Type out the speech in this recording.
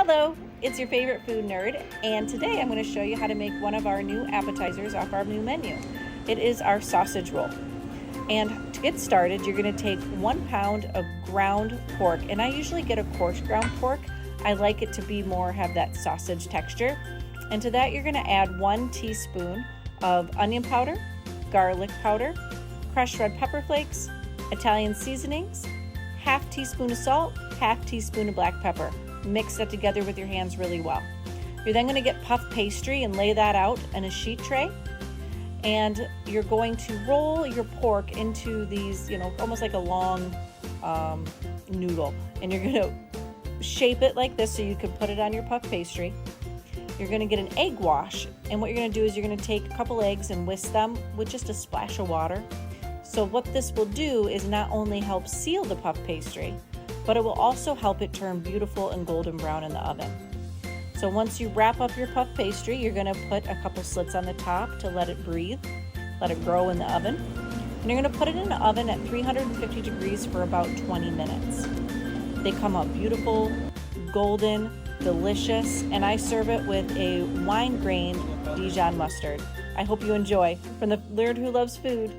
Hello, it's your favorite food nerd, and today I'm going to show you how to make one of our new appetizers off our new menu. It is our sausage roll. And to get started, you're going to take 1 pound of ground pork, and I usually get a coarse ground pork. I like it to be more, have that sausage texture. And to that, you're going to add 1 teaspoon of onion powder, garlic powder, crushed red pepper flakes, Italian seasonings, half teaspoon of salt, half teaspoon of black pepper. Mix that together with your hands really well. You're then going to get puff pastry and lay that out in a sheet tray. And you're going to roll your pork into these, almost like a long noodle. And you're going to shape it like this so you can put it on your puff pastry. You're going to get an egg wash. And what you're going to do is you're going to take a couple eggs and whisk them with just a splash of water. So what this will do is not only help seal the puff pastry, but it will also help it turn beautiful and golden brown in the oven. So once you wrap up your puff pastry, you're going to put a couple slits on the top to let it breathe, let it grow in the oven. And you're going to put it in the oven at 350 degrees for about 20 minutes. They come out beautiful, golden, delicious, and I serve it with a wine grain Dijon mustard. I hope you enjoy. From the nerd who loves food,